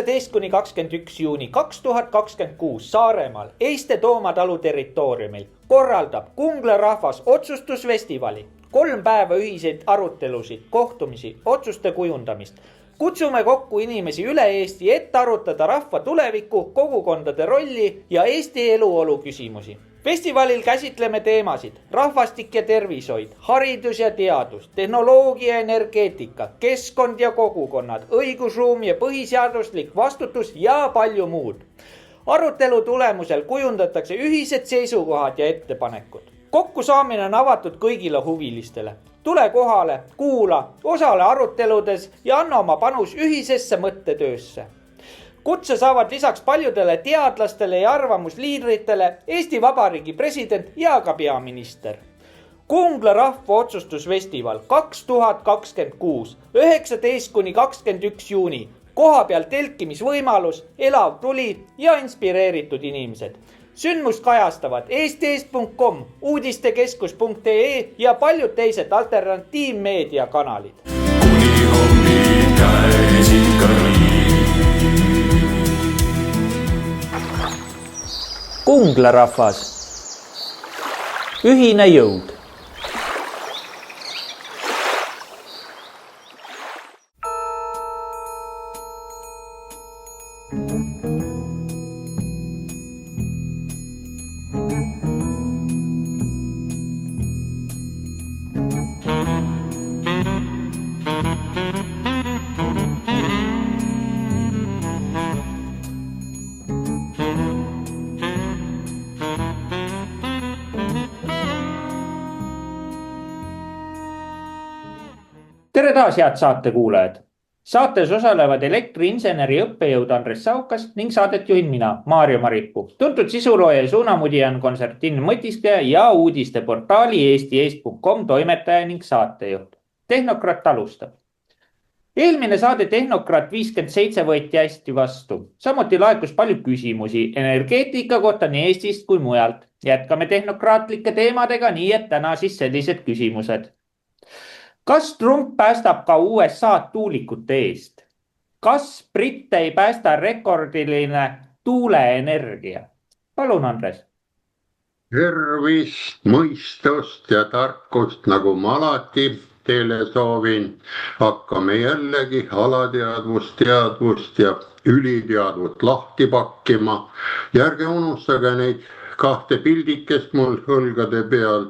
19–21 juuni 2026 Saaremaal Este-Tooma talu territooriumil korraldab Kungla rahvas otsustusfestivali. 3 päeva ühiseid arutelusid, kohtumisi, otsuste kujundamist. Kutsume kokku inimesi üle Eesti, et arutada rahva tuleviku, kogukondade rolli ja Eesti eluolu küsimusi. Festivalil käsitleme teemasid rahvastik ja tervishoid, haridus ja teadus, tehnoloogia ja energeetika, keskkond ja kogukonnad, õigusruum ja põhiseaduslik vastutus ja palju muud. Arutelu tulemusel kujundatakse ühised seisukohad ja ettepanekud. Kokkusaamine on avatud kõigile huvilistele. Tule kohale, kuula, osale aruteludes ja anna oma panus ühisesse mõttetöösse. Kutse saavad lisaks paljudele teadlastele ja arvamusliidritele Eesti Vabariigi president ja ka peaminister. Kungla rahva otsustusfestival 2026, 19–21 juuni. Koha peal telkimisvõimalus, elav tuli ja inspireeritud inimesed. Sündmust kajastavad eestis.com, uudistekeskus.ee ja paljud teised alternatiivmeedia kanalid. Kuni hommik käes ikka nii. Kungla rahvas. Ühine jõud. Tere taas, head saatekuulajad! Saates osalevad elektriinseneri õppejõud Andres Saukas ning saadet juhin mina, Maarjo Maripuu. Tuntud sisulooja ja suunamudija on Konstantin Mõtiskleja ja uudisteportaali eesti.com toimetaja ning saatejuht. Tehnokrat alustab. Eelmine saade Tehnokrat 57 võeti hästi vastu. Samuti laekus palju küsimusi energeetika kohta nii Eestist kui mujalt. Jätkame tehnokraatlike teemadega, nii et täna siis sellised küsimused. Kas Trump päästab ka USA tuulikute eest? Kas Britte ei päästa rekordiline tuuleenergia? Palun, Andres. Tervist, mõistust ja tarkust, nagu ma alati teile soovin. Hakkame jällegi alateadvust, teadvust ja üliteadvust lahti pakkima. Ja ärge unustage neid 2 pildikest mul hõlgade peal.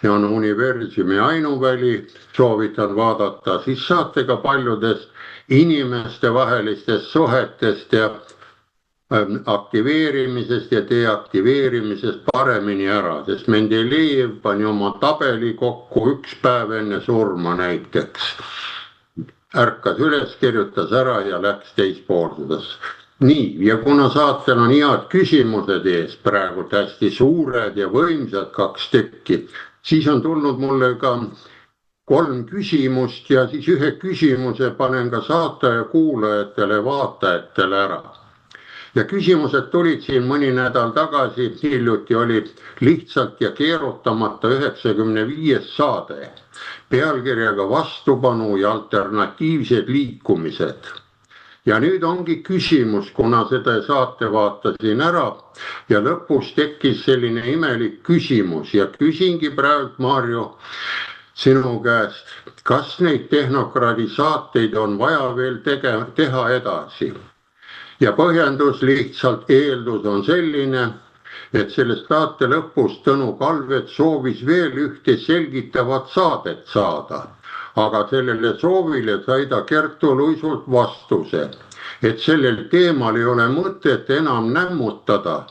See on universumi ainuväli, soovitan vaadata, siis saate ka paljudest inimeste vahelistest suhetest ja aktiveerimisest ja deaktiveerimisest paremini ära, sest Mendelejev pani oma tabeli kokku 1 päev enne surma näiteks. Ärkas üles, kirjutas ära ja läks teispoolsudes. Nii, ja kuna saatel on head küsimused ees, praegu hästi suured ja võimsad 2 tükki, siis on tulnud mulle ka 3 küsimust ja siis 1 küsimuse panen ka saataja kuulajatele, vaatajatele ära. Ja küsimused tulid siin mõni nädal tagasi, hiljuti oli lihtsalt ja keerutamata 95 saade. Pealkirjaga vastupanu ja alternatiivsed liikumised. Ja nüüd ongi küsimus, kuna seda saate vaatasin ära ja lõpus tekkis selline imelik küsimus ja küsingi praegu, Maarjo, sinu käest, kas neid tehnokraadi saateid on vaja veel teha edasi? Ja põhjendus lihtsalt eeldus on selline, et sellest saate lõpus Tõnu Kalvet soovis veel 1 selgitavat saadet saada. Aga sellele soovile sai ta Kertu Luisult vastuse, et sellel teemal ei ole mõtet enam nämmutada,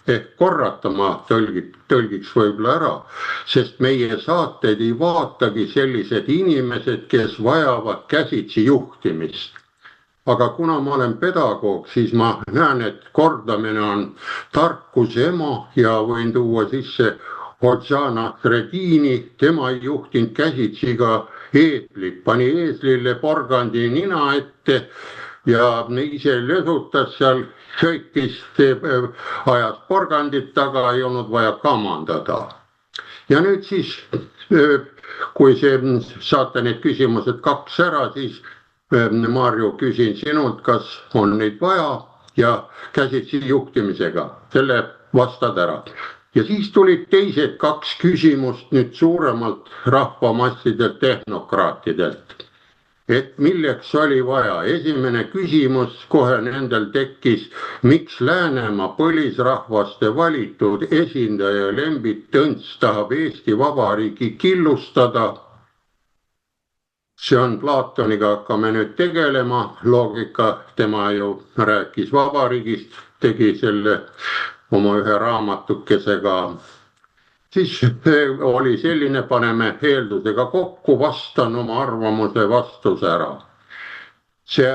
ehk korrata ma tõlgiks võib-olla ära, sest meie saateid ei vaatagi sellised inimesed, kes vajavad käsitsi juhtimist. Aga kuna ma olen pedagoog, siis ma näen, et kordamine on tarkuse ema ja võin tuua sisse Otsana Sredini, tema ei juhtinud käsitsi ka eetlit, pani eeslile porgandi nina ette ja ise lösutas seal, sõitis, ajas porgandit taga, ei olnud vaja kamandada. Ja nüüd siis, kui saate need küsimused 2 ära, siis Marju, küsin sinult, kas on neid vaja ja käsitsi juhtimisega, selle vastad ära. Ja siis tulid teised kaks küsimust nüüd suuremalt rahvamassidelt, tehnokraatidelt. Et milleks oli vaja? Esimene küsimus kohe nendel tekkis, miks Läänemaa põlisrahvaste valitud esindaja Lembit Tõnts tahab Eesti Vabariigi killustada. See on Platoniga hakkame nüüd tegelema, loogika, tema ju rääkis vabariigist, tegi selle oma ühe raamatukesega. Siis oli selline, paneme eeldusega kokku, vastan oma arvamuse vastuse ära. See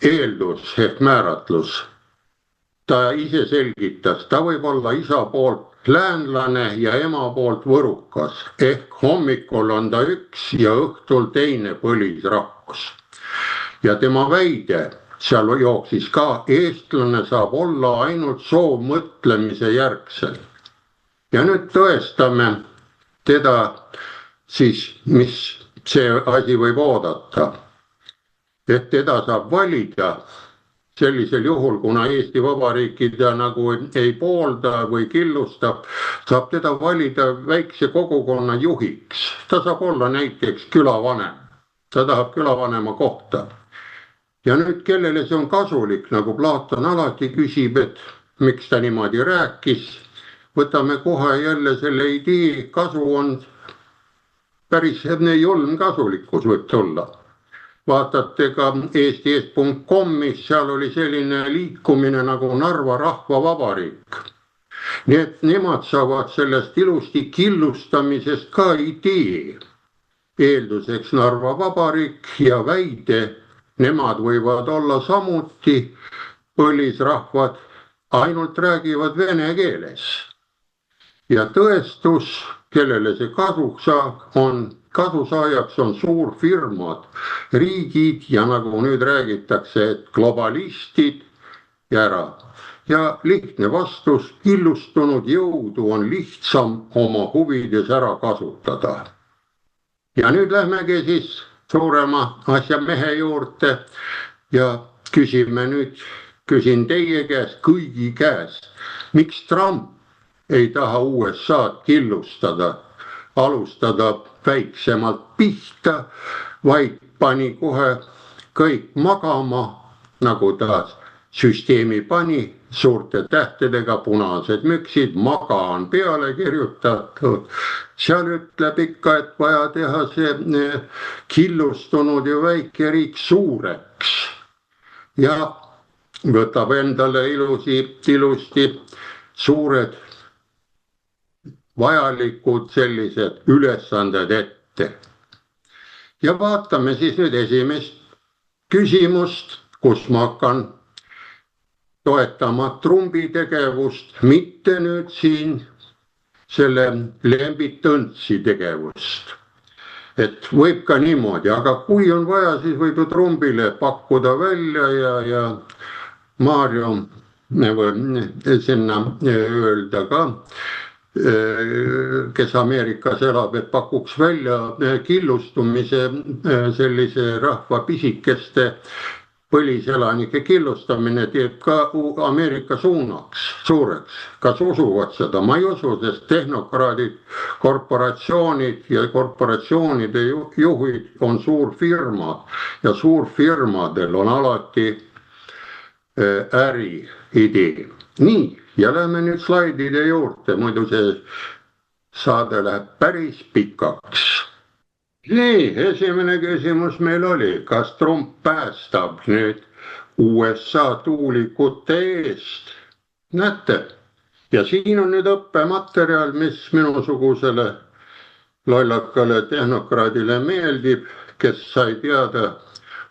eeldus ehk määratlus, ta ise selgitas, ta võib olla isa poolt läänlane ja ema poolt võrukas, ehk hommikul on ta üks ja õhtul teine põlisrahvus. Ja tema väide, seal jooksis ka, eestlane saab olla ainult soovmõtlemise järgselt. Ja nüüd tõestame teda siis, mis see asi võib oodata. Et teda saab valida sellisel juhul, kuna Eesti Vabariiki ta nagu ei poolda või killustab, saab teda valida väikse kogukonna juhiks. Ta saab olla näiteks külavanem. Ta tahab külavanema kohta. Ja nüüd kellele see on kasulik, nagu Platon alati küsib, et miks ta niimoodi rääkis. Võtame kohe jälle selle idee, kasu on päris julm kasulikkus võib tulla. Vaatate ka eesti.com-is, seal oli selline liikumine nagu Narva Rahvavabariik. Nii et nemad saavad sellest ilusti killustamisest ka idee. Eelduseks Narva Vabariik ja väide, nemad võivad olla samuti põlisrahvad, ainult räägivad vene keeles. Ja tõestus, kellele see kasusaajaks on suurfirmad, riigid ja nagu nüüd räägitakse, et globalistid ja ära. Ja lihtne vastus, killustunud jõudu on lihtsam oma huvides ära kasutada. Ja nüüd lähmegi siis suurema asja mehe juurde ja küsin teie käest, kõigi käest, miks Trump ei taha USA-d killustada, alustada väiksemalt pihta, vaid pani kohe kõik magama, nagu ta süsteemi pani, suurte tähtedega, punased müksid, maga on peale kirjutatud. Seal ütleb ikka, et vaja teha see killustunud ja väike riik suureks. Ja võtab endale ilusti suured vajalikud sellised ülesanded ette. Ja vaatame siis nüüd esimest küsimust, kus ma hakkan toetama Trumpi tegevust, mitte nüüd siin selle Lembit Tõntsi tegevust. Et võib ka niimoodi, aga kui on vaja, siis võib ju Trumpile pakkuda välja ja Marju sinna öelda ka, kes Ameerikas elab, et pakuks välja killustumise sellise rahva pisikeste põliselanike killustamine teeb ka Ameerika suunaks, suureks. Kas usuvad seda? Ma ei usu, sest tehnokraadid, korporatsioonid ja korporatsioonide juhid on suurfirmad ja suurfirmadel on alati äriidee. Nii, ja lähme nüüd slaidide juurde, muidu see saade läheb päris pikaks. Nii, esimene küsimus meil oli, kas Trump päästab nüüd USA tuulikute eest? Näete, ja siin on nüüd õppematerjal, mis minusugusele lollakale tehnokraadile meeldib, kes sai teada,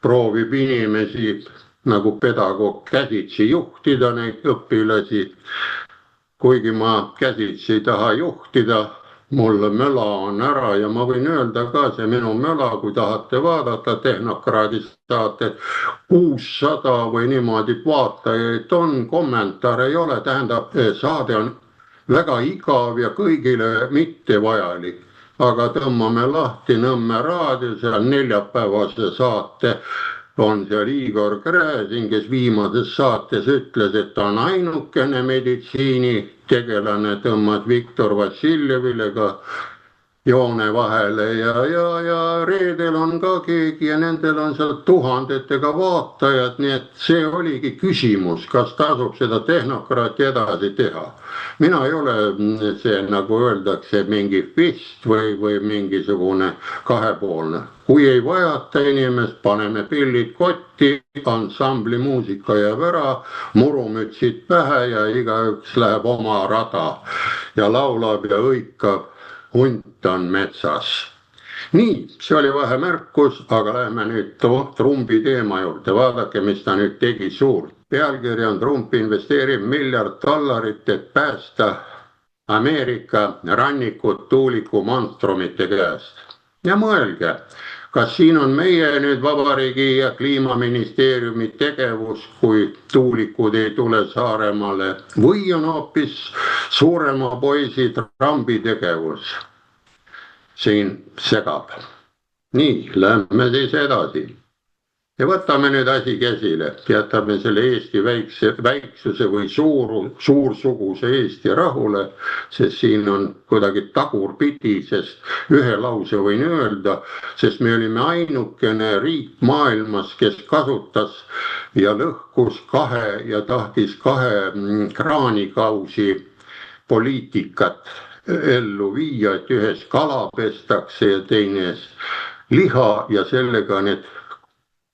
proovib inimesi nagu pedagoog käsitsi juhtida neid õpilasi. Kuigi ma käsitsi ei taha juhtida, mulle möla on ära ja ma võin öelda ka see minu möla, kui tahate vaadata tehnokraadist saate 600 või niimoodi vaatajaid on, kommentaare ei ole, tähendab saade on väga igav ja kõigile mitte vajalik. Aga tõmbame lahti Nõmme raadio, seal neljapäevase saate on seal Igor Gräzin, kes viimases saates ütles, et ta on ainukene meditsiinitegelane, tõmbas Viktor Vassiljevile ka joone vahele ja reedel on ka keegi ja nendel on seal tuhandetega vaatajad, nii et see oligi küsimus, kas tasub seda tehnokraati edasi teha. Mina ei ole see, nagu öeldakse, mingi fist või mingisugune kahepoolne. Kui ei vajata inimest, paneme pillid kotti, ansambli muusika jääb ära, murumütsid pähe ja igaüks läheb oma rada ja laulab ja hõikab. Hunt on metsas. Nii, see oli vahemärkus, aga läheme nüüd Trumpi teema juurde. Vaadake, mis ta nüüd tegi suurt. Pealkiri on Trump investeerib $1 miljard, et päästa Ameerika rannikud tuuliku monstrumite käest. Ja mõelge, kas siin on meie nüüd Vabariigi ja Kliimaministeeriumi tegevus, kui tuulikud ei tule Saaremaale, või on hoopis suurema poisi Trumpi tegevus siin segab. Nii, lähme siis edasi. Ja võtame nüüd asi käsile, jätame selle Eesti väiksuse või suursuguse Eesti rahule, sest siin on kuidagi tagurpidi, sest ühe lause võin öelda, sest me olime ainukene riik maailmas, kes kasutas ja lõhkus ja tahtis 2 kraanikausi poliitikat ellu viia, et ühes kala pestakse ja teines liha ja sellega need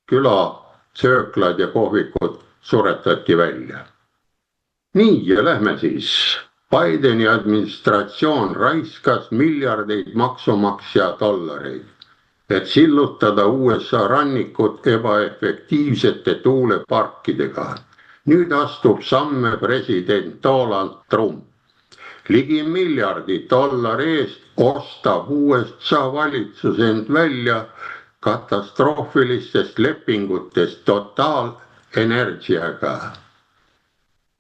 külasööklad ja kohvikud suretati välja. Nii, ja lähme siis. Bideni administratsioon raiskas miljardeid maksumaksja dollareid, et sillutada USA rannikut ebaefektiivsete tuuleparkidega. Nüüd astub samme president Donald Trump. Ligi $1 miljardi eest ostab USA valitsus end välja katastroofilistest lepingutest Total Energiaga.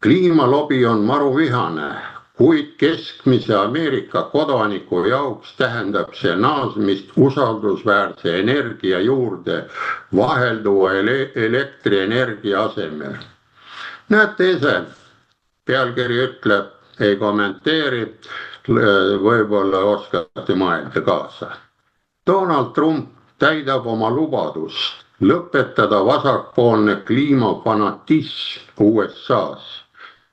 Kliimalobi on maruvihane, kuid keskmise Ameerika kodaniku jaoks tähendab see naasmist usaldusväärse energia juurde vahelduva elektrienergia asemel. Näete ise, pealkiri ütleb, ei kommenteeri, võib-olla oskate mõelda kaasa. Donald Trump täidab oma lubadust lõpetada vasakpoolne kliimafanatism USA-s.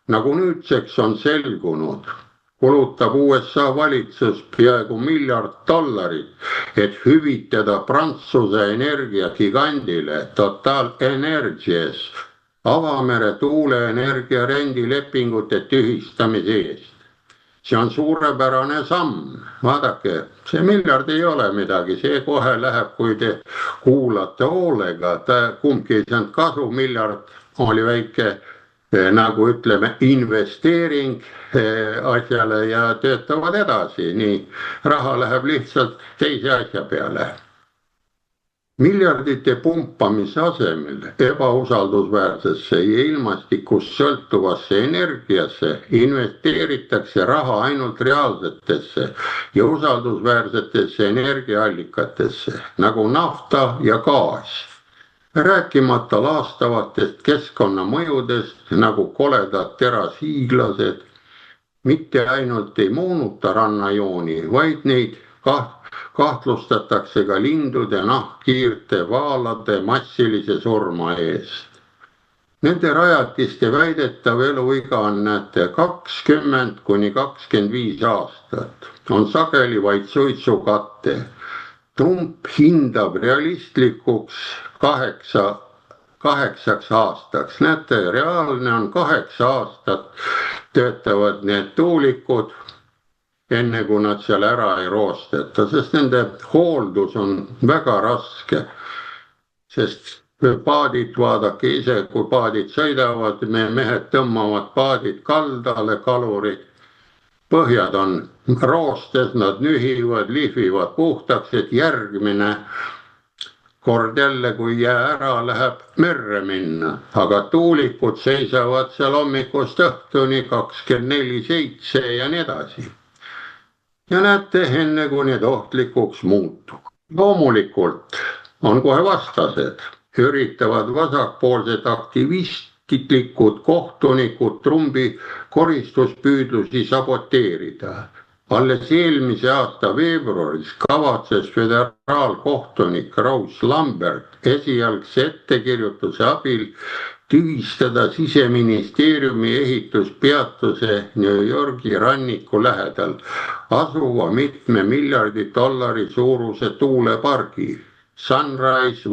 Nagu nüüdseks on selgunud, kulutab USA valitsus peaaegu $1 miljard, et hüvitada Prantsuse energiagigandile Total Energies avamere tuuleenergia rendilepingute tühistamise eest. See on suurepärane samm. Vaadake, see $1 miljard ei ole midagi, see kohe läheb, kui te kuulate hoolega. Kumbki ei saanud kasu, $1 miljard oli väike, nagu ütleme, investeering asjale ja töötavad edasi. Nii, raha läheb lihtsalt teise asja peale. Miljardite pumpamise asemel ebausaldusväärsesse ja ilmastikust sõltuvasse energiasse investeeritakse raha ainult reaalsetesse ja usaldusväärsetesse energiaallikatesse, nagu nafta ja gaas. Rääkimata laastavatest keskkonnamõjudest, nagu koledad terashiiglased, mitte ainult ei moonuta rannajooni, vaid neid kahtlustatakse ka lindude, nahkhiirte, vaalade massilise surma eest. Nende rajatiste väidetav eluiga on 20 kuni 25 aastat. On sageli vaid suitsukatte. Trump hindab realistlikuks 8 aastaks. Näete, reaalne on 8 aastat töötavad need tuulikud, enne kui nad seal ära ei roosteta, sest nende hooldus on väga raske, sest paadid, vaadake ise, kui paadid sõidavad, mehed tõmbavad paadid kaldale, kalurid, põhjad on roostes, nad nühivad, lihvivad puhtaks, et järgmine kord jälle, kui jää ära, läheb merre minna, aga tuulikud seisavad seal hommikust õhtuni 24/7 ja nii edasi. Ja näete, enne kui need ohtlikuks muutub. Loomulikult on kohe vastased. üritavad vasakpoolsed aktivistlikud kohtunikud Trumpi koristuspüüdlusi saboteerida. Alles eelmise aasta veebruaris kavatses föderaalkohtunik Rose Lambert esialgse ettekirjutuse abil tühistada Siseministeeriumi ehituspeatuse New Yorgi ranniku lähedal asuva mitme miljardi dollari suuruse tuulepargi Sunrise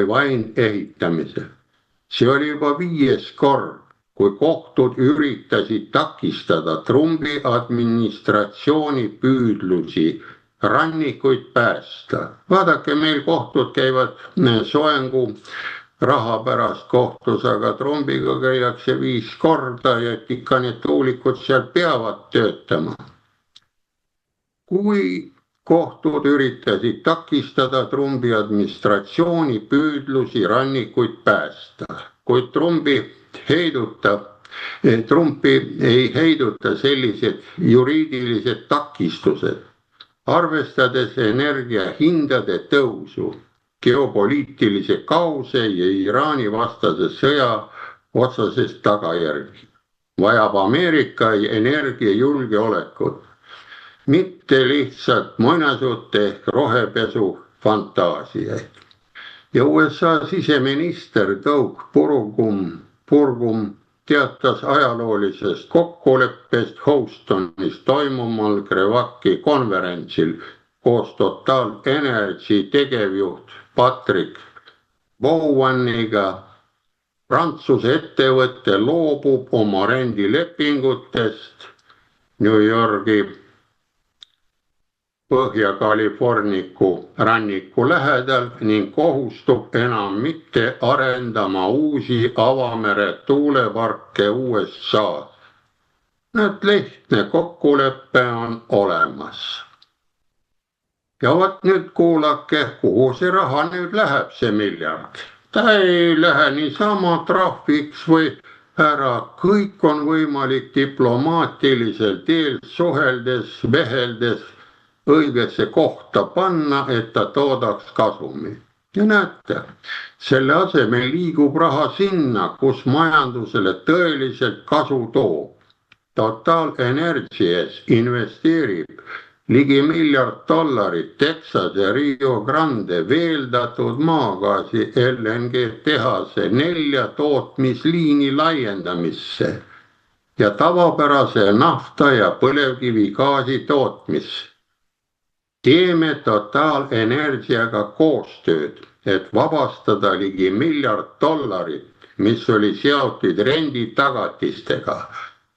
Wind ehitamise. See oli juba 5. kord, kui kohtud üritasid takistada Trumpi administratsiooni püüdlusi rannikuid päästa. Vaadake, meil kohtud käivad soengu raha pärast kohtus, aga Trumpiga käiakse 5 korda ja ikka need tuulikud seal peavad töötama. Kui kohtud üritasid takistada Trumpi administratsiooni püüdlusi rannikuid päästa, kuid Trumpi ei heiduta sellised juriidilised takistused, arvestades energiahindade tõusu, geopoliitilise kaose ja Iraani vastase sõja otsesest tagajärgi. Vajab Ameerika energiajulgeolekut, mitte lihtsalt muinasjutte ehk rohepesu fantaasiaid. Ja USA siseminister Doug Burgum teatas ajaloolisest kokkuleppest Houstonis toimumal Krevaki konverentsil koos Total Energy tegevjuht Patrick Bowaniga. Prantsuse ettevõte loobub oma rendilepingutest New Yorgi Põhja-Californiku ranniku lähedal ning kohustub enam mitte arendama uusi avamere tuuleparke USA-s. Nüüd lihtne kokkulepe on olemas. Ja vot nüüd kuulake, kuhu see raha nüüd läheb, see miljard. Ta ei lähe niisama trahviks või ära, kõik on võimalik diplomaatilisel teel suheldes, veheldes õigesse kohta panna, et ta toodaks kasumi. Ja näete, selle asemel liigub raha sinna, kus majandusele tõeliselt kasu toob. Total Energies investeerib ligi $1 miljard Texase Rio Grande veeldatud maagaasi LNG tehase 4 tootmisliini laiendamisse ja tavapärase nafta ja põlevkivigaasi tootmisse. Teeme Total Energiaga koostööd, et vabastada ligi $1 miljard, mis oli seotud renditagatistega.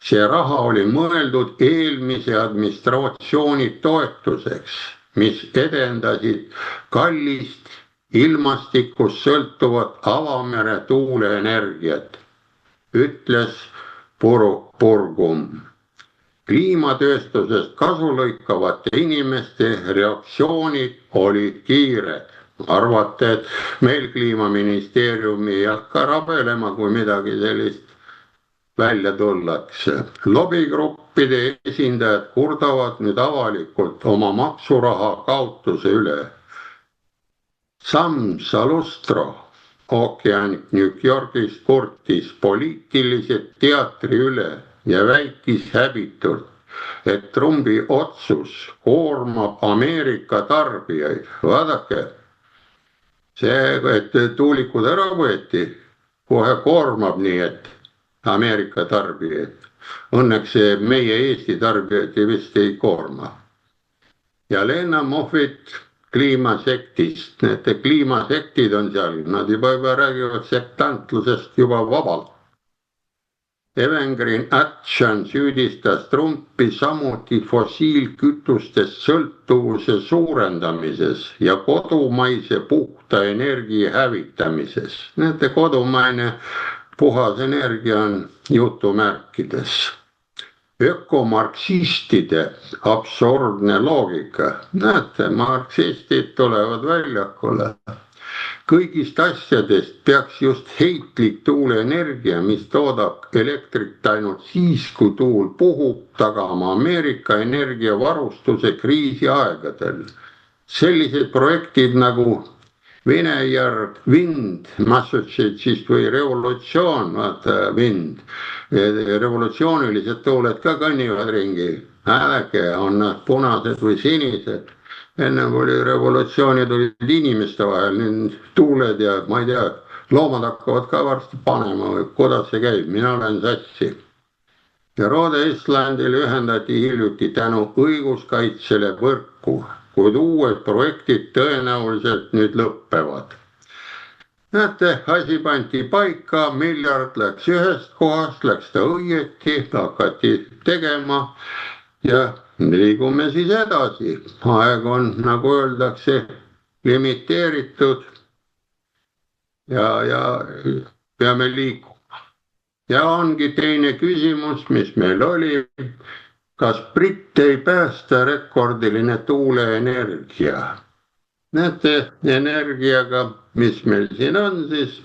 See raha oli mõeldud eelmise administratsiooni toetuseks, mis edendasid kallist ilmastikust sõltuvat avamere tuuleenergiat, ütles Burgum. Kliimatööstusest kasu lõikavate inimeste reaktsioonid olid kiired. Arvate, et meil kliimaministeerium ei hakka rabelema, kui midagi sellist välja tullakse. Lobigruppide esindajad kurdavad nüüd avalikult oma maksuraha kaotuse üle. Sam Salustro, ookeanik New Yorgis, kurtis poliitilise teatri üle ja väitis häbitult, et Trumpi otsus koormab Ameerika tarbijaid. Vaadake, see, et tuulikud ära võeti, kohe koormab nii, et Ameerika tarbijaid. Õnneks meie Eesti tarbijaid vist ei koorma. Ja Lena Moffitt kliimasektist, need kliimasektid on seal, nad juba räägivad sektantlusest juba vabalt. Evengrin Action süüdistas Trumpi samuti fossiilkütustest sõltuvuse suurendamises ja kodumaise puhta energia hävitamises. Näete, kodumaine puhas energia on jutumärkides. Ökomarksistide absurdne loogika. Näete, marksistid tulevad väljakule. Kõigist asjadest peaks just heitlik tuuleenergia, mis toodab elektrit ainult siis, kui tuul puhub, tagama Ameerika energiavarustuse kriisi aegadel. Sellised projektid nagu Venejärg, vind Massachusettsist või revolutsioon, vaata vind. Revolutsioonilised tuuled ka kõnnivad ringi. Äge, on nad punased või sinised. Ennem oli revolutsioonid olid inimeste vahel, nüüd tuuled ja ma ei tea, loomad hakkavad ka varsti panema või kuidas see käib, mina olen sassi. Ja Rhode Islandil ühendati hiljuti tänu õiguskaitsele võrku, kuid uued projektid tõenäoliselt nüüd lõppevad. Näete, asi pandi paika, miljard läks ühest kohast, läks ta õieti, hakati tegema ja liigume siis edasi. Aeg on, nagu öeldakse, limiteeritud ja peame liikuma. Ja ongi teine küsimus, mis meil oli, kas Britt ei päästa rekordiline tuuleenergia. Näete, energiaga, mis meil siin on siis,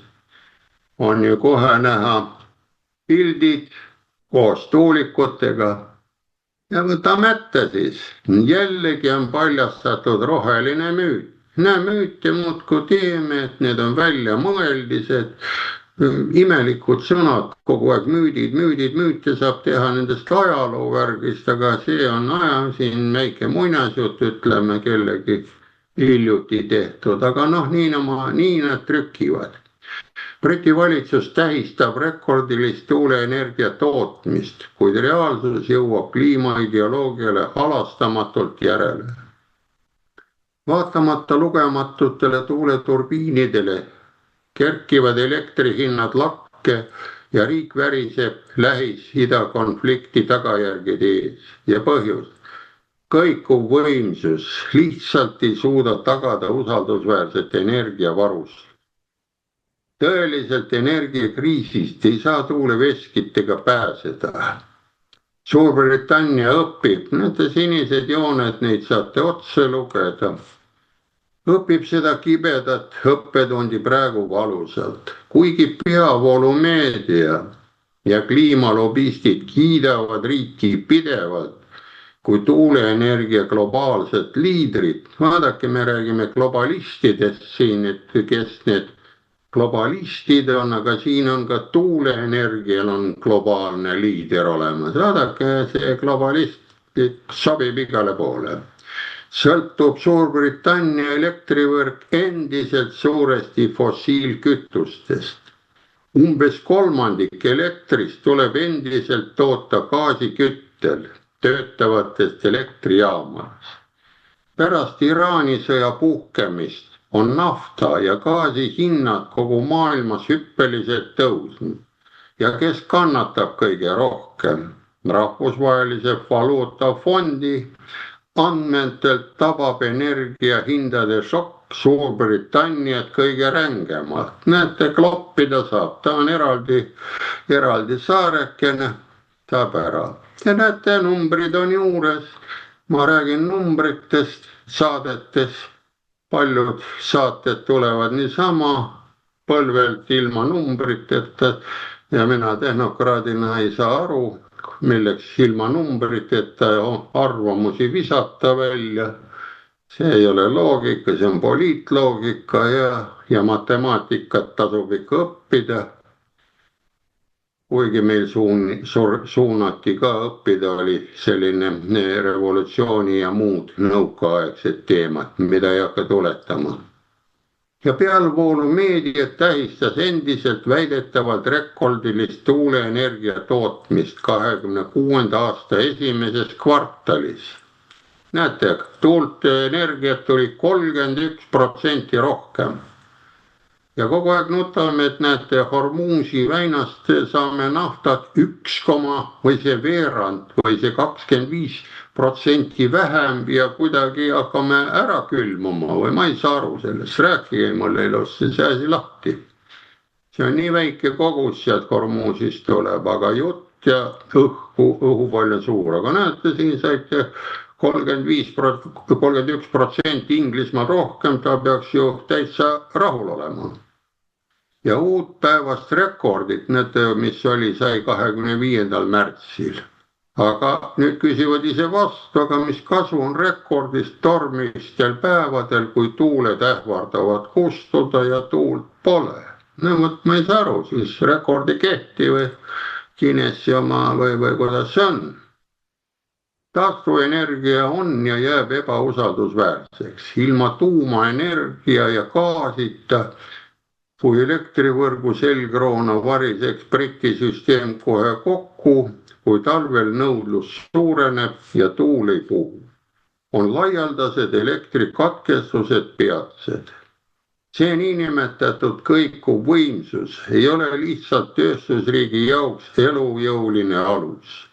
on ju kohe näha pildid koos tuulikutega. Ja võtame ette siis, jällegi on paljastatud roheline müüt. Müüte muudkui teeme, et need on väljamõeldised, imelikud sõnad, kogu aeg müüte saab teha nendest ajaloovärgist, aga see on siin väike muinasjutt, ütleme kellegi hiljuti tehtud, aga nii nad trükivad. Briti valitsus tähistab rekordilist tuuleenergia tootmist, kuid reaalsus jõuab kliimaideoloogiale halastamatult järele. Vaatamata lugematutele tuuleturbiinidele kerkivad elektrihinnad lakke ja riik väriseb Lähis-Ida konflikti tagajärgede ees ja põhjus. Kõikuv võimsus lihtsalt ei suuda tagada usaldusväärset energiavarust. Tõeliselt energiakriisist ei saa tuuleveskitega pääseda. Suurbritannia õpib, need sinised jooned, neid saate otse lugeda. Õpib seda kibedat õppetundi praegu valusalt, kuigi peavoolumeedia ja kliimalobistid kiidavad riiki pidevalt kui tuuleenergia globaalset liidrit. Vaadake, me räägime globalistidest siin, et kes need globalistid on, aga siin on ka tuuleenergial on globaalne liider olemas. Vaadake, see globalist sobib igale poole. Sõltub Suurbritannia elektrivõrk endiselt suuresti fossiilkütustest. Umbes kolmandik elektrist tuleb endiselt toota gaasiküttel töötavatest elektrijaamadest. Pärast Iraani sõja puhkemist on nafta ja gaasi hinnad kogu maailmas hüppeliselt tõusnud. Ja kes kannatab kõige rohkem? Rahvusvahelise valuutafondi andmetelt tabab energiahindade šokk Suurbritanniat kõige rängemalt. Näete, kloppida saab, ta on eraldi saarekene, saab ära. Ja näete, numbrid on juures, ma räägin numbritest, saadetes, paljud saated tulevad niisama põlvelt ilma numbriteta ja mina tehnokraadina ei saa aru, milleks ilma numbriteta arvamusi visata välja. See ei ole loogika, see on poliitloogika ja matemaatikat tasub ikka õppida. Kuigi meil suunati ka õppida, oli selline revolutsiooni ja muud nõukaaegsed teemad, mida ei hakka tuletama. Ja pealvoolumeedia tähistas endiselt väidetavalt rekordilist tuuleenergia tootmist 2026. aasta esimeses kvartalis. Näete, tuuleenergiat tuli 31% rohkem. Ja kogu aeg nutame, et näete, Hormuzi väinast saame naftat 1, või see veerand või see 25% vähem ja kuidagi hakkame ära külmuma või ma ei saa aru sellest. Rääkige mulle ilusti see asi lahti. See on nii väike kogus sealt Hormuzist tuleb, aga jutt ja õhu palju suur. Aga näete, siin saite 31% Inglismaal rohkem, ta peaks ju täitsa rahul olema. Ja uut päevast rekordit, näete, mis sai 25. märtsil. aga nüüd küsivad ise vastu, aga mis kasu on rekordist tormistel päevadel, kui tuuled ähvardavad kustuda ja tuult pole. No vot ma ei saa aru, siis rekord ei kehti või Guinessi oma või kuidas see on. Taastuvenergia on ja jääb ebausaldusväärseks. Ilma tuumaenergia ja gaasita, kui elektrivõrgu selgroona variseks brikisüsteem kohe kokku, kui talvel nõudlus suureneb ja tuul ei puhu, on laialdased elektrikatkestused peatsed. See niinimetatud kõikuv võimsus ei ole lihtsalt tööstusriigi jaoks elujõuline alus.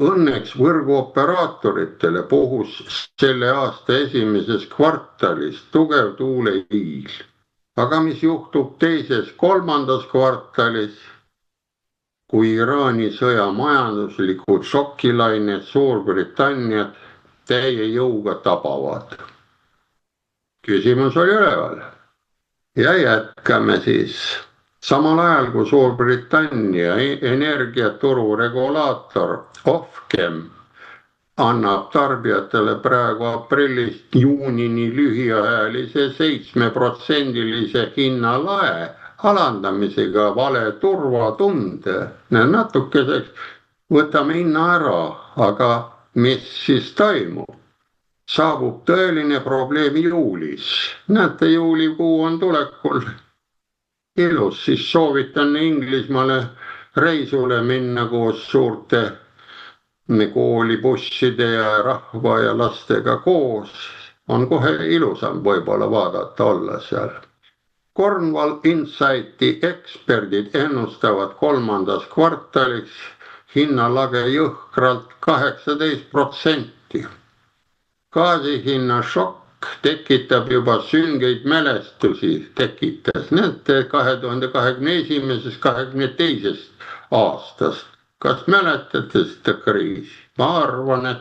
Õnneks võrguoperaatoritele puhus selle aasta esimeses kvartalis tugev tuuleiil. Aga mis juhtub teises-kolmandas kvartalis, kui Iraani sõja majanduslikud šokilained Suurbritanniat täie jõuga tabavad? Küsimus oli üleval. Ja jätkame siis. Samal ajal kui Suurbritannia energiaturu regulaator Ofgem annab tarbijatele praegu aprillist juunini lühiajalise 7% hinnalae alandamisega vale turvatunde. Natukeseks võtame hinna ära, aga mis siis toimub? Saabub tõeline probleem juulis. Näete, juulikuu on tulekul. Ilus, siis soovitan Inglismaale reisule minna koos suurte koolibusside ja rahva ja lastega koos. On kohe ilusam võib-olla vaadata olla seal. Cornwall Insighti eksperdid ennustavad kolmandas kvartaliks hinnalage jõhkralt 18%. Gaasihinna šokk tekitab juba süngeid mälestusi, näete 2021-2022 aastast. Kas mäletate seda kriisi? Ma arvan, et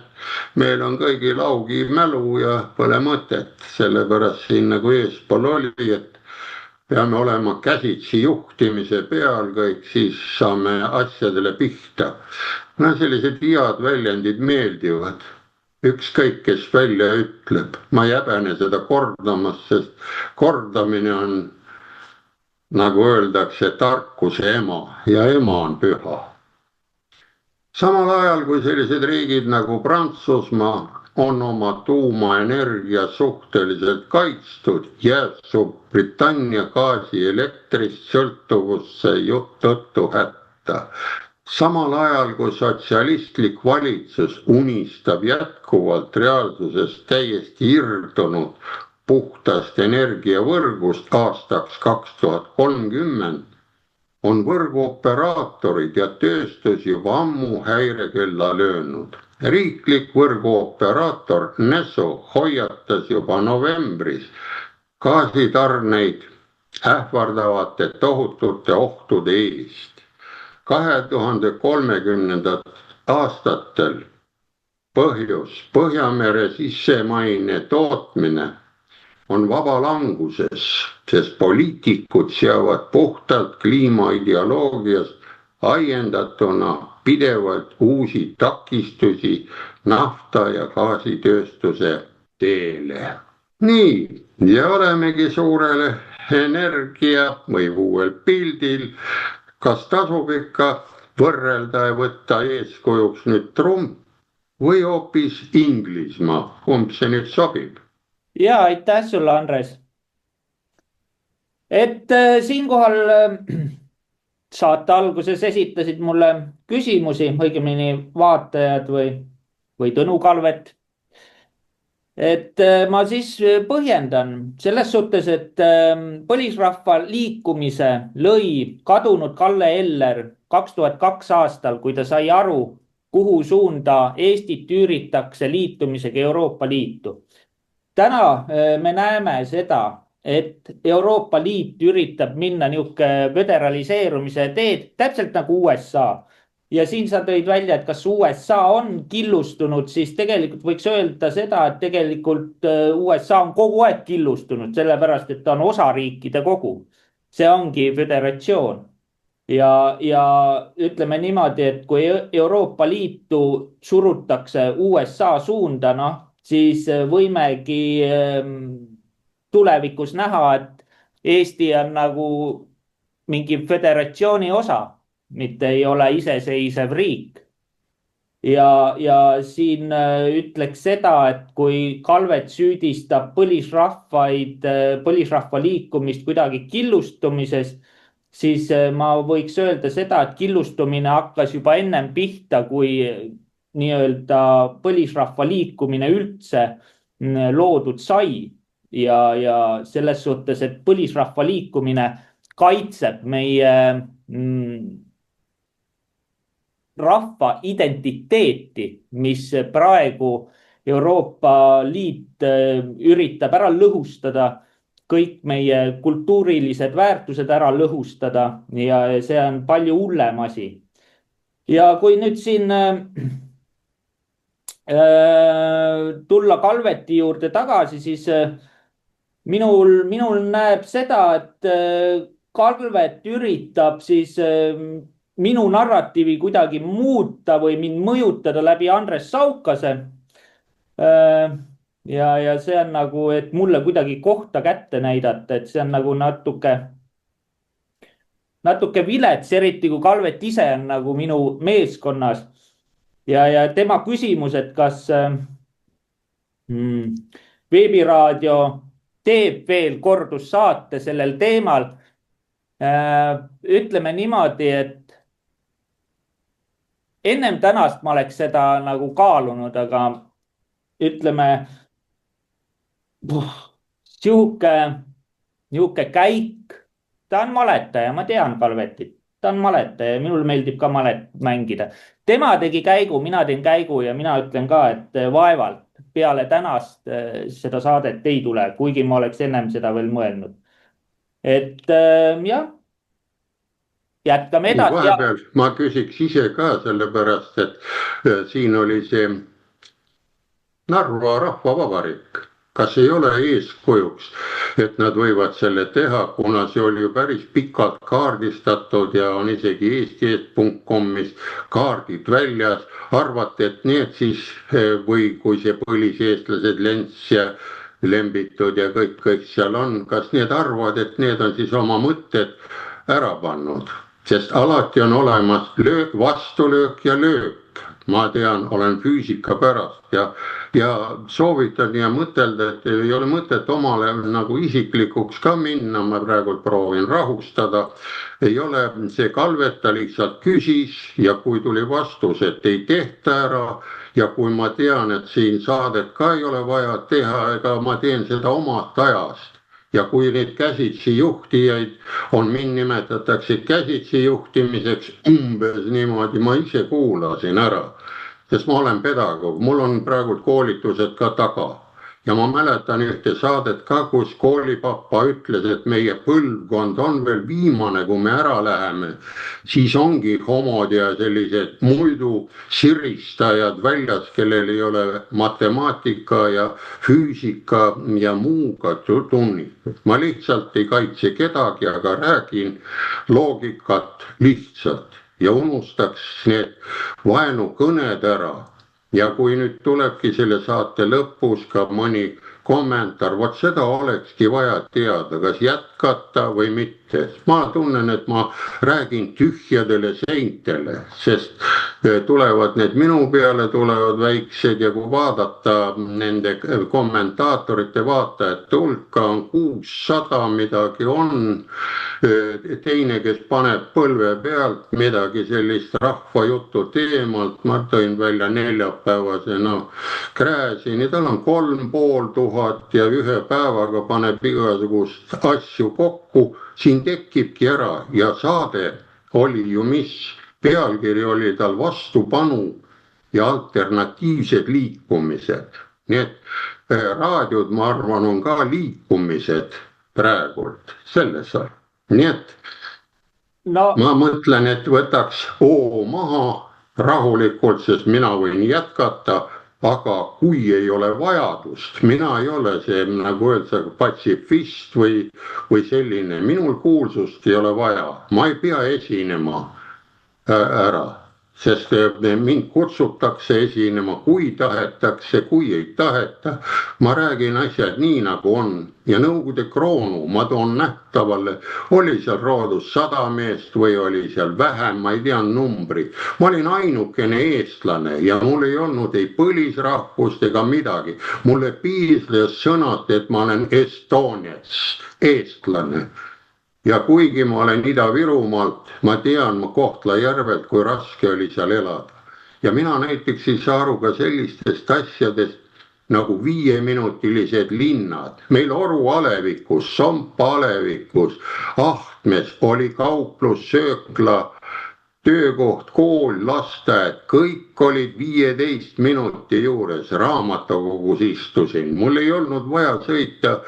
meil on kõigil augi mälu ja pole mõtet, sellepärast siin nagu eespool oli, et peame olema käsitsi juhtimise peal kõik, siis saame asjadele pihta. No sellised head väljendid meeldivad. Ükskõik, kes välja ütleb. Ma ei häbene seda kordamas, sest kordamine on, nagu öeldakse, tarkuse ema ja ema on püha. Samal ajal kui sellised riigid nagu Prantsusmaa on oma tuumaenergia suhteliselt kaitstud, jääb Suurbritannia gaasi elektrist sõltuvusse tõttu hätta. Samal ajal kui sotsialistlik valitsus unistab jätkuvalt reaalsusest täiesti irdunud puhtast energiavõrgust aastaks 2030, on võrguoperaatorid ja tööstus juba ammu häirekella löönud. Riiklik võrguoperaator Neso hoiatas juba novembris gaasitarneid ähvardavate tohutute ohtude eest. 2030. aastatel põhjus Põhjamere sissemaine tootmine on vabalanguses, sest poliitikud seavad puhtalt kliimaideoloogiast ajendatuna pidevalt uusi takistusi nafta- ja gaasitööstuse teele. Nii, ja olemegi suurele energia või uuel pildil. Kas tasub ikka võrrelda ja võtta eeskujuks nüüd Trump või hoopis Inglismaa? Kumb see nüüd sobib? Ja aitäh sulle, Andres. Siinkohal saate alguses esitasid mulle küsimusi, õigemini vaatajad või Tõnu Kalvet. Ma siis põhjendan selles suhtes, et põlisrahva liikumise lõi kadunud Kalle Eller 2002 aastal, kui ta sai aru, kuhu suunda Eestit üüritakse liitumisega Euroopa Liitu. Täna me näeme seda, et Euroopa Liit üritab minna niisugune föderaliseerumise teed, täpselt nagu USA. Ja siin sa tõid välja, et kas USA on killustunud, siis tegelikult võiks öelda seda, et tegelikult USA on kogu aeg killustunud, sellepärast et ta on osariikide kogu. See ongi föderatsioon. ja ütleme niimoodi, et kui Euroopa Liitu surutakse USA suunda, noh, siis võimegi tulevikus näha, et Eesti on nagu mingi föderatsiooni osa, mitte ei ole iseseisev riik. Ja siin ütleks seda, et kui Kalvet süüdistab põlisrahva liikumist kuidagi killustumises, siis ma võiks öelda seda, et killustumine hakkas juba ennem pihta, kui nii-öelda põlisrahva liikumine üldse loodud sai. Ja selles suhtes, et põlisrahva liikumine kaitseb meie rahva identiteeti, mis praegu Euroopa Liit üritab ära lõhustada, kõik meie kultuurilised väärtused ära lõhustada ja see on palju hullem asi. Ja kui nüüd siin tulla Kalveti juurde tagasi, siis minul näeb seda, et Kalvet üritab siis minu narratiivi kuidagi muuta või mind mõjutada läbi Andres Saukase. Ja see on nagu, et mulle kuidagi kohta kätte näidata, et see on nagu natuke vilets, eriti kui Kalvet ise on nagu minu meeskonnas. Ja tema küsimus, et kas veebiraadio teeb veel kordussaate sellel teemal. Ütleme niimoodi, et ennem tänast ma oleks seda nagu kaalunud, aga ütleme, sihuke käik, ta on maletaja, ma tean Kalvetit, ta on maletaja ja minul meeldib ka malet mängida. Tema tegi käigu, mina teen käigu ja mina ütlen ka, et vaevalt peale tänast seda saadet ei tule, kuigi ma oleks ennem seda veel mõelnud. Et jah, jätkame edasi. Vahepeal ma küsiks ise ka sellepärast, et siin oli see Narva Rahvavabariik. Kas ei ole eeskujuks, et nad võivad selle teha, kuna see oli ju päris pikalt kaardistatud ja on isegi eesti.com-is kaardid väljas. Arvate, et need siis, või kui see põliseestlased Lents ja Lembitud ja kõik seal on, kas need arvavad, et need on siis oma mõtted ära pannud? Sest alati on olemas vastulöök ja löök. Ma tean, olen füüsika pärast ja soovitan ja mõtelda, et ei ole mõtet omale nagu isiklikuks ka minna, ma praegu proovin rahustada. Ei ole see Kalvet, ta lihtsalt küsis ja kui tuli vastus, et ei tehta ära ja kui ma tean, et siin saadet ka ei ole vaja teha, ega ma teen seda omast ajast. Ja kui neid käsitsi juhtijaid on, mind nimetatakse käsitsi juhtimiseks umbes niimoodi, ma ise kuulasin ära, sest ma olen pedagoog, mul on praegu koolitused ka taga. Ja ma mäletan ühte saadet ka, kus koolipappa ütles, et meie põlvkond on veel viimane, kui me ära läheme. Siis ongi homod ja sellised muidu siristajad väljas, kellel ei ole matemaatika ja füüsika ja muuga tunnid. Ma lihtsalt ei kaitse kedagi, aga räägin loogikat lihtsalt ja unustaks need vaenukõned ära. Ja kui nüüd tulebki selle saate lõpus ka mõni kommentaar, vot seda olekski vaja teada, kas jätkata või mitte. Ma tunnen, et ma räägin tühjadele seintele, sest tulevad need minu peale, tulevad väiksed ja kui vaadata nende kommentaatorite vaatajate hulka on 600 midagi on. Teine, kes paneb põlve pealt midagi sellist rahvajutu teemalt, ma tõin välja neljapäevase Gräzini, tal on 3500 ja ühe päevaga paneb igasugust asju kokku, siin tekibki ära ja saade oli ju mis, pealkiri oli tal vastupanu ja alternatiivsed liikumised. Nii et raadiod, ma arvan, on ka liikumised praegult selles ajal. Nii et ma mõtlen, et võtaks maha rahulikult, sest mina võin jätkata aga kui ei ole vajadust, mina ei ole see, nagu öeldakse, patsifist või selline, minul kuulsust ei ole vaja, ma ei pea esinema ära, sest mind kutsutakse esinema, kui tahetakse, kui ei taheta. Ma räägin asjad nii nagu on ja Nõukogude kroonu ma toon nähtavale, oli seal roodus 100 meest või oli seal vähem, ma ei tea numbrit. Ma olin ainukene eestlane ja mul ei olnud ei põlisrahvust ega midagi. Mulle piisles sõnad, et ma olen estoniets, eestlane. Ja kuigi ma olen Ida-Virumaalt, ma tean Kohtla-Järvelt, kui raske oli seal elada. Ja mina näiteks ei saa aru ka sellistest asjadest nagu 5-minutilised linnad. Meil Oru alevikus, Sompa alevikus, Ahtmes oli kauplus, söökla, töökoht, kool, lasteaed, kõik olid 15 minuti juures, raamatukogus istusin. Mul ei olnud vaja sõita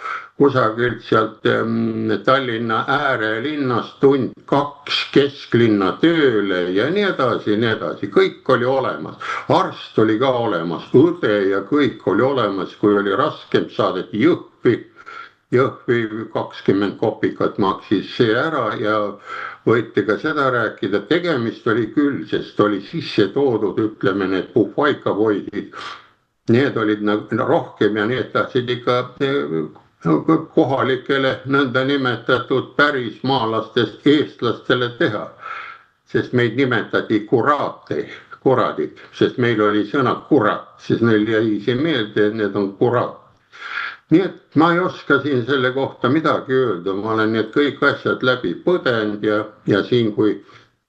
kusagilt sealt Tallinna äärelinnast tund 2 kesklinna tööle ja nii edasi, kõik oli olemas. Arst oli ka olemas, õde ja kõik oli olemas, kui oli raskem, saadeti Jõhvi 20 kopikat maksis see ära ja võeti ka seda rääkida. Tegemist oli küll, sest oli sisse toodud, ütleme, need puhvaikapoisid. Need olid rohkem ja need tahtsid ikka kohalikele nõnda nimetatud pärismaalastest eestlastele teha. Sest meid nimetati kuradid, sest meil oli sõna kurat, sest neil jäi see meelde, et need on kurat. Nii et ma ei oska siin selle kohta midagi öelda, ma olen need kõik asjad läbi põdenud ja siin kui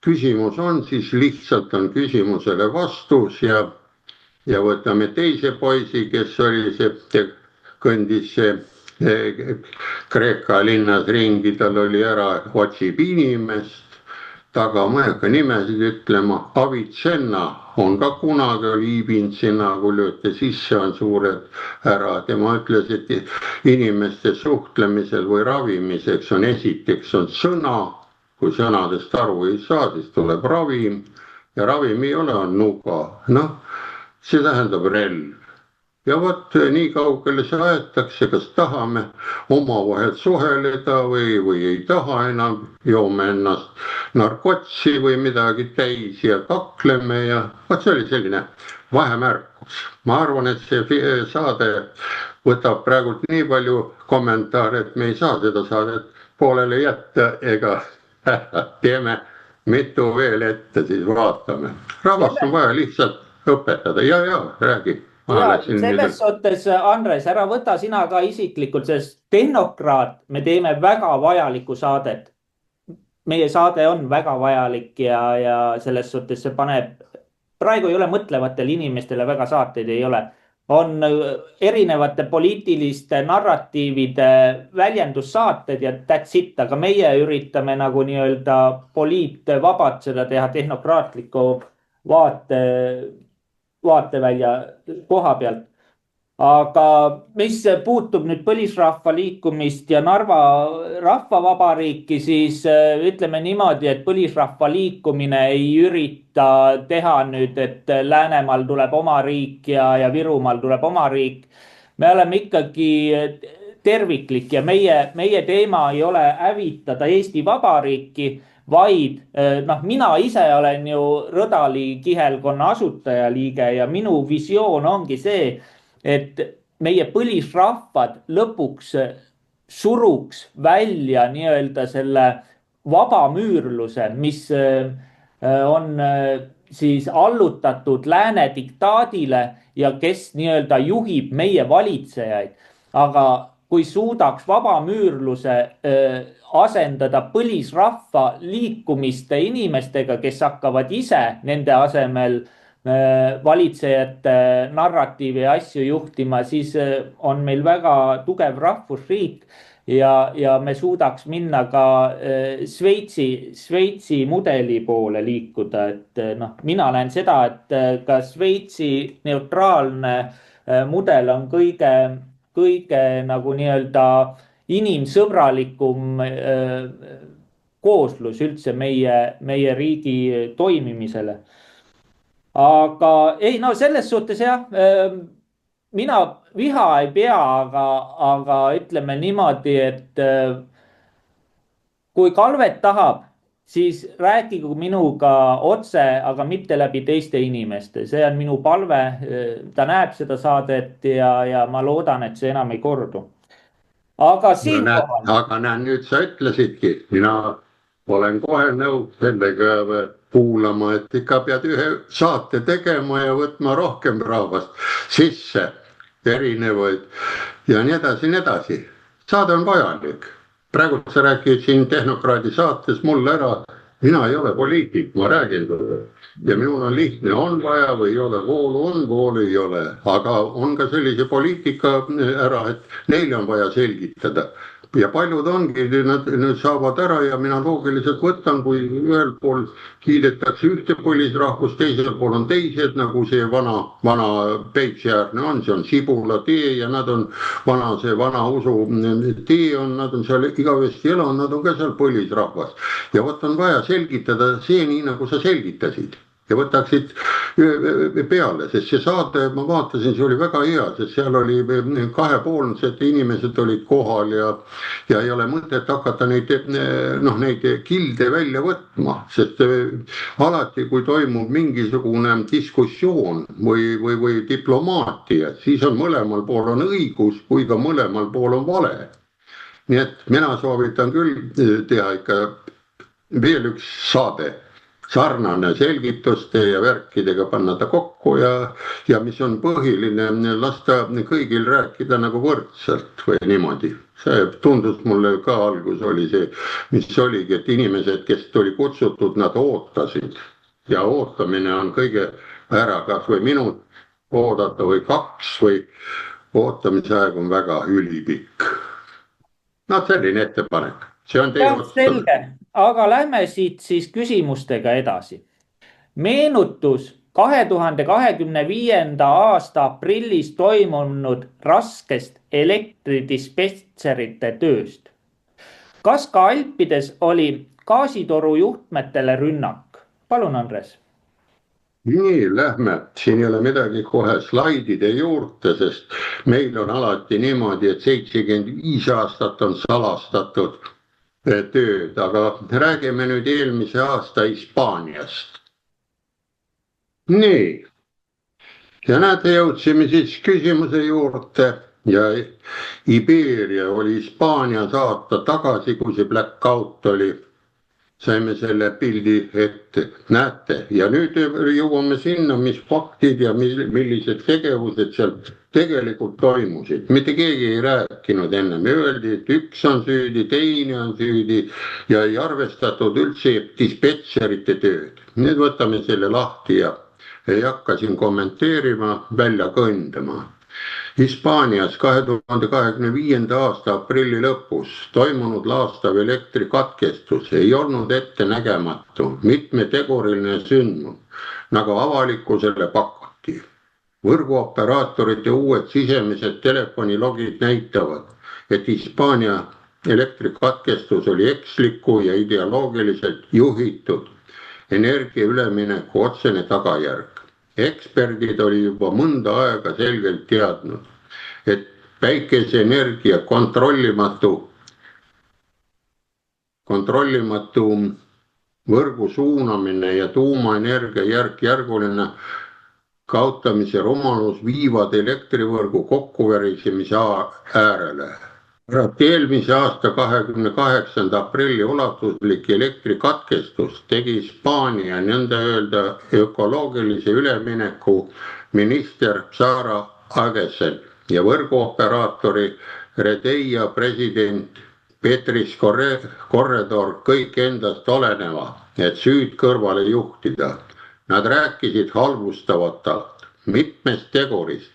küsimus on, siis lihtsalt on küsimusele vastus ja võtame teise poisi, kes oli see, kõndis Kreeka linnas ringi, tal oli ära, otsib inimest, taga ma ei hakka nimesid ütlema, Avicenna on ka kunagi liibinud sinna, kui lööte sisse, on suured ära. Tema ütles, et inimeste suhtlemisel või ravimiseks on esiteks on sõna, kui sõnadest aru ei saa, siis tuleb ravim ja ravim ei ole, on nuga. Noh, see tähendab relv. Ja vot nii kaugele see aetakse, kas tahame omavahel suheleda või ei taha enam, joome ennast narkotsi või midagi täis ja kakleme ja vot see oli selline vahemärkus. Ma arvan, et see saade võtab praegu nii palju kommentaare, et me ei saa seda saadet poolele jätta ega teeme mitu veel ette, siis vaatame. Rahvast on vaja lihtsalt õpetada ja räägi. Ja selles suhtes, Andres, ära võta sina ka isiklikult, sest Tehnokraat, me teeme väga vajalikku saadet. Meie saade on väga vajalik ja selles suhtes see paneb, praegu ei ole mõtlevatel inimestele väga saateid, ei ole. On erinevate poliitiliste narratiivide väljendussaated ja that's it, aga meie üritame nagu nii-öelda poliitvabad seda teha tehnokraatliku vaatevälja koha pealt. Aga mis puutub nüüd põlisrahva liikumist ja Narva rahvavabariiki, siis ütleme niimoodi, et põlisrahva liikumine ei ürita teha nüüd, et Läänemaal tuleb oma riik ja Virumaal tuleb oma riik. Me oleme ikkagi terviklik ja meie teema ei ole hävitada Eesti Vabariiki, vaid mina ise olen ju Rõdali kihelkonna asutajaliige ja minu visioon ongi see, et meie põlisrahvad lõpuks suruks välja nii-öelda selle vabamüürluse, mis on siis allutatud lääne diktaadile ja kes nii-öelda juhib meie valitsejaid. Aga kui suudaks vabamüürluse asendada põlisrahva liikumiste inimestega, kes hakkavad ise nende asemel valitsejate narratiivi ja asju juhtima, siis on meil väga tugev rahvusriik ja me suudaks minna ka Šveitsi mudeli poole liikuda. Et mina näen seda, et ka Šveitsi neutraalne mudel on kõige nagu nii-öelda inimsõbralikum kooslus üldse meie riigi toimimisele. aga ei, no selles suhtes jah, mina viha ei pea, aga ütleme niimoodi, et kui Kalvet tahab, siis rääkigu minuga otse, aga mitte läbi teiste inimeste, see on minu palve. ta näeb seda saadet ja ma loodan, et see enam ei kordu. aga siinkohal. aga näed, nüüd sa ütlesidki, mina olen kohe nõus sellega kuulama, et ikka pead ühe saate tegema ja võtma rohkem rahvast sisse, erinevaid ja nii edasi, nii edasi. Saade on vajalik. Praegu sa räägid siin Tehnokraadi saates mulle ära, mina ei ole poliitik, ma räägin sulle. Ja minul on lihtne, on vaja või ei ole voolu, on voolu, ei ole. Aga on ka sellise poliitika ära, et neile on vaja selgitada. Ja paljud ongi, nad saavad ära ja mina loogiliselt võtan, kui ühel pool kiidetakse ühte põlisrahvust, teisel pool on teised, nagu see vana Peipsiäärne on, see on Sibula tee ja nad on vana usu tee on, nad on seal igavesti elanud, nad on ka seal põlisrahvas. Ja võt on vaja selgitada see nii, nagu sa selgitasid. Ja võtaksid peale, sest see saade, ma vaatasin, see oli väga hea, sest seal oli kahepoolsed inimesed olid kohal ja ei ole mõtet hakata neid kilde välja võtma, sest alati, kui toimub mingisugune diskussioon või diplomaatia, siis on mõlemal pool on õigus, kui ka mõlemal pool on vale. Nii et mina soovitan küll teha ikka veel üks saade, sarnane selgituste ja värkidega panna ta kokku ja mis on põhiline, lasta kõigil rääkida nagu võrdselt või niimoodi. See tundus mulle ka algus oli see, mis oligi, et inimesed, kes tuli kutsutud, nad ootasid ja ootamine on kõige ära, kas või minut oodata või 2 või ootamise aeg on väga ülipikk. No selline ettepanek. See on teie otsus. Selge, aga lähme siit siis küsimustega edasi. Meenutus 2025. aasta aprillis toimunud raskest elektridispetserite tööst. Kas ka Alpides oli gaasitoru juhtmetele rünnak? Palun, Andres. Nii, lähme. Siin ei ole midagi kohe slaidide juurde, sest meil on alati niimoodi, et 75 aastat on salastatud tööd, aga räägime nüüd eelmise aasta Hispaaniast. Nii, ja näete, jõudsime siis küsimuse juurde ja Iberia oli Hispaania saata tagasi, kui see blackout oli. Saime selle pildi ette, näete, ja nüüd jõuame sinna, mis faktid ja millised tegevused seal tegelikult toimusid. Mitte keegi ei rääkinud enne, me öeldi, et üks on süüdi, teine on süüdi ja ei arvestatud üldse dispetserite tööd. Nüüd võtame selle lahti ja ei hakka siin kommenteerima, välja kõndama. Hispaanias 2025. aasta aprilli lõpus toimunud laastav elektrikatkestus ei olnud ettenägematu, mitmeteguriline sündmus, nagu avalikkusele pakuti. Võrguoperaatorite uued sisemised telefonilogid näitavad, et Hispaania elektrikatkestus oli eksliku ja ideoloogiliselt juhitud energia ülemineku otsene tagajärg. Eksperdid oli juba mõnda aega selgelt teadnud, et päikeseenergia kontrollimatu võrgu suunamine ja tuumaenergia järk-järguline kaotamise rumalus viivad elektrivõrgu kokkuverisemise äärele. Eelmise aasta 28. aprilli ulatuslik elektrikatkestus tegi Hispaania nõnda öelda ökoloogilise ülemineku minister Sara Agesen ja võrguoperaatori Redeia president Petris Corredor kõik endast oleneva, et süüd kõrvale juhtida. Nad rääkisid halvustavatalt mitmest tegurist.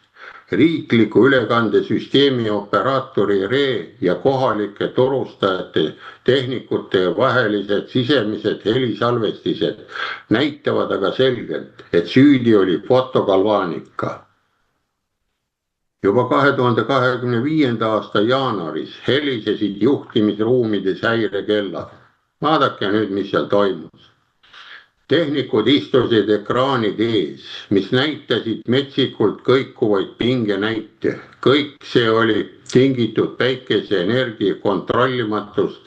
Riikliku ülekandesüsteemi operaatori RE ja kohalike turustajate tehnikute vahelised sisemised helisalvestised näitavad aga selgelt, et süüdi oli fotogalvaanika. Juba 2025. aasta jaanuaris helisesid juhtimisruumides häirekellad. Vaadake nüüd, mis seal toimus. tehnikud istusid ekraanid ees, mis näitasid metsikult kõikuvaid pingenäite. Kõik see oli tingitud päikeseenergia kontrollimatust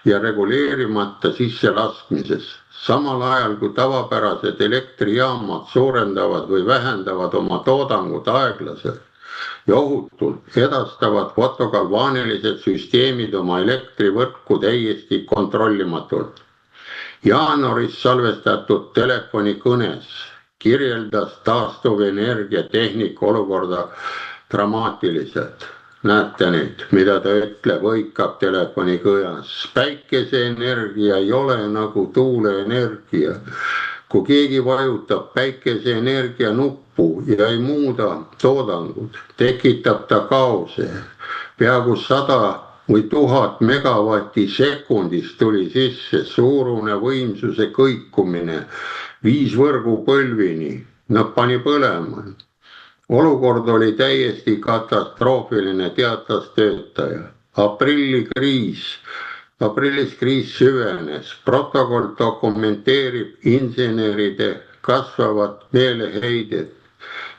ja reguleerimata sisselaskmises. Samal ajal kui tavapärased elektrijaamad suurendavad või vähendavad oma toodangut aeglaselt ja ohutult, edastavad fotogalvaanilised süsteemid oma elektrivõrku täiesti kontrollimatult. Jaanuaris salvestatud telefonikõnes kirjeldas taastuvenergia tehnika olukorda dramaatiliselt. Näete nüüd, mida ta ütleb, hõikab telefonikõnes. Päikeseenergia ei ole nagu tuuleenergia. Kui keegi vajutab päikeseenergia nuppu ja ei muuda toodangut, tekitab ta kaose. Peaaegu 100 või 1000 megavatti sekundis tuli sisse suurune võimsuse kõikumine 5 võrgupõlvini. Nad pani põlema. Olukord oli täiesti katastroofiline, teatas töötaja. Aprillis kriis süvenes. Protokoll dokumenteerib inseneride kasvavat meeleheidet,